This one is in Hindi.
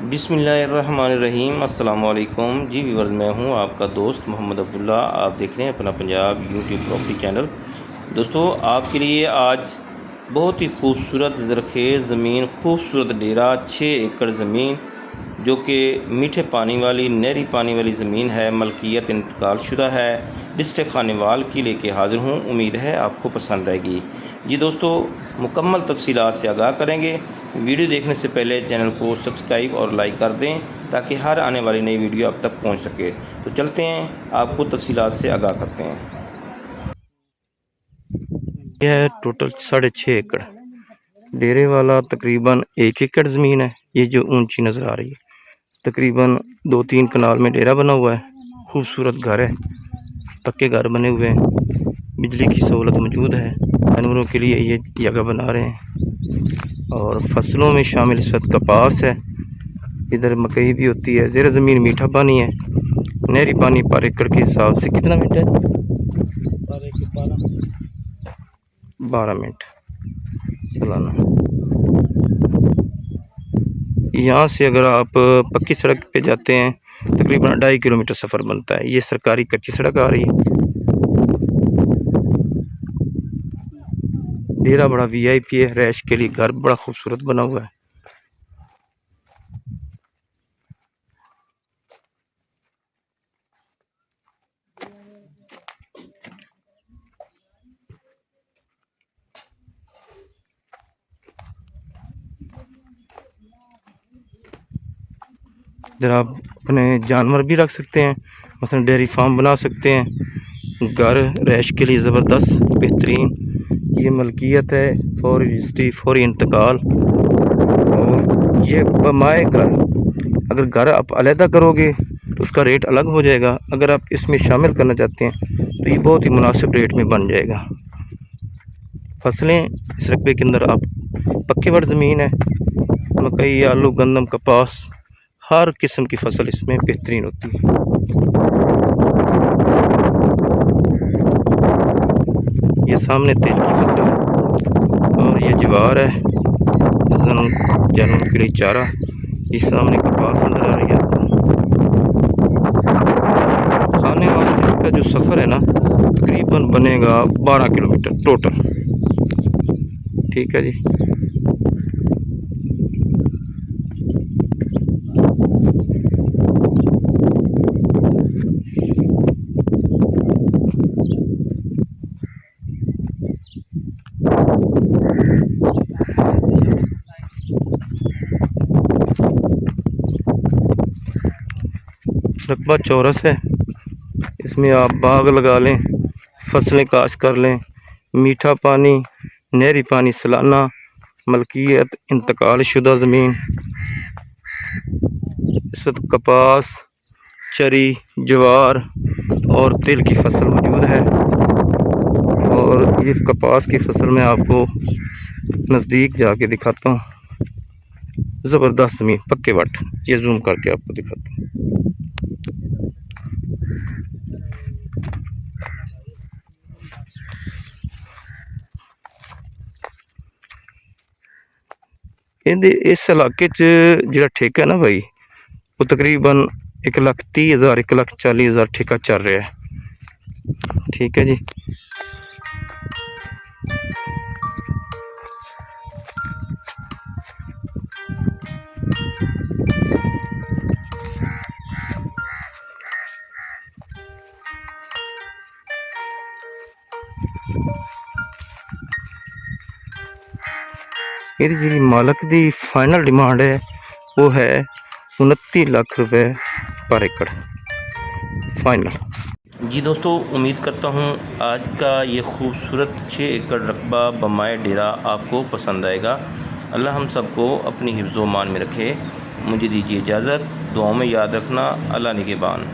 बिस्मिल्लाहिर्रहमानिर्रहीम। अस्सलाम वालेकुम जी व्यूअर्स, मैं हूं आपका दोस्त मोहम्मद अब्दुल्ला। आप देख रहे हैं अपना पंजाब यूट्यूब प्रॉपर्टी चैनल। दोस्तों, आपके लिए आज बहुत ही खूबसूरत ज़रख़ेज़ ज़मीन, खूबसूरत डेरा, 6 एकड़ ज़मीन जो कि मीठे पानी वाली, नहरी पानी वाली ज़मीन है, मलकियत इंतकाल शुदा है, डिस्ट्रिक्ट खानेवाल की लेके हाज़िर हूँ। उम्मीद है आपको पसंद आएगी। जी दोस्तों, मुकम्मल तफसीलात से आगाह करेंगे। वीडियो देखने से पहले चैनल को सब्सक्राइब और लाइक कर दें ताकि हर आने वाली नई वीडियो आप तक पहुंच सके। तो चलते हैं, आपको तफसीलात से आगाह करते हैं। यह है टोटल 6.5 एकड़ डेरे वाला, तकरीबन 1 एकड़ ज़मीन है। ये जो ऊंची नज़र आ रही है, तकरीबन 2-3 कनाल में डेरा बना हुआ है। खूबसूरत घर है, पक्के घर बने हुए हैं, बिजली की सहूलत मौजूद है। जानवरों के लिए ये जगह बना रहे हैं। और फसलों में शामिल इस वक्त कपास है, इधर मकई भी होती है। ज़ेर ज़मीन मीठा पानी है। नहरी पानी पर एकड़ के हिसाब से कितना मिनट है? 12 मिनट सालाना। यहाँ से अगर आप पक्की सड़क पे जाते हैं तकरीबन 2.5 किलोमीटर सफ़र बनता है। ये सरकारी कच्ची सड़क आ रही है। डेरा बड़ा वीआईपी है, रैश के लिए घर बड़ा खूबसूरत बना हुआ है। इधर आप अपने जानवर भी रख सकते हैं, मसलन डेयरी फार्म बना सकते हैं। घर रैश के लिए ज़बरदस्त बेहतरीन। ये मलकियत है, फौरी रजिस्ट्री, फौरी इंतकाल। और ये बमाए घर, अगर घर आप अलहदा करोगे तो उसका रेट अलग हो जाएगा। अगर आप इसमें शामिल करना चाहते हैं तो ये बहुत ही मुनासिब रेट में बन जाएगा। फसलें इस रकबे के अंदर आप पक्के वट ज़मीन है, मकई, आलू, गंदम, कपास, हर किस्म की फसल इसमें बेहतरीन होती है। ये सामने तेल की फसल है और ये ज्वार है, जानवरों के लिए चारा। ये सामने कपास नजर आ रही है। खाने वाले से इसका जो सफ़र है ना, तकरीबन बनेगा 12 किलोमीटर टोटल। ठीक है जी। रकबा चौरस है, इसमें आप बाग लगा लें, फसलें काश्त कर लें। मीठा पानी, नहरी पानी सालाना, मलकियत इंतकाल शुदा ज़मीन। इस वक्त कपास, चरी, ज्वार और तिल की फसल मौजूद है। और ये कपास की फसल मैं आपको नज़दीक जाके दिखाता हूँ। ज़बरदस्त ज़मीन, पक्के वट। ये जूम करके आपको दिखाता हूँ। इस इलाके च जिहड़ा ठेका है ना भाई, वो तकरीबन 1,30,000 1,40,000 ठेका चल रहा है। ठीक है जी। ਇਹਦੀ ਜਿਹੜੀ मालक की फाइनल डिमांड है वो है 29 लाख रुपए पर एकड़ फाइनल। जी दोस्तों, उम्मीद करता हूँ आज का ये खूबसूरत 6 एकड़ रकबा बमाए डेरा आपको पसंद आएगा। अल्लाह हम सबको अपनी हिफ्ज़-ओ-मान में रखे। मुझे दीजिए इजाज़त। दुआओं में याद रखना। अल्लाह निगहबान।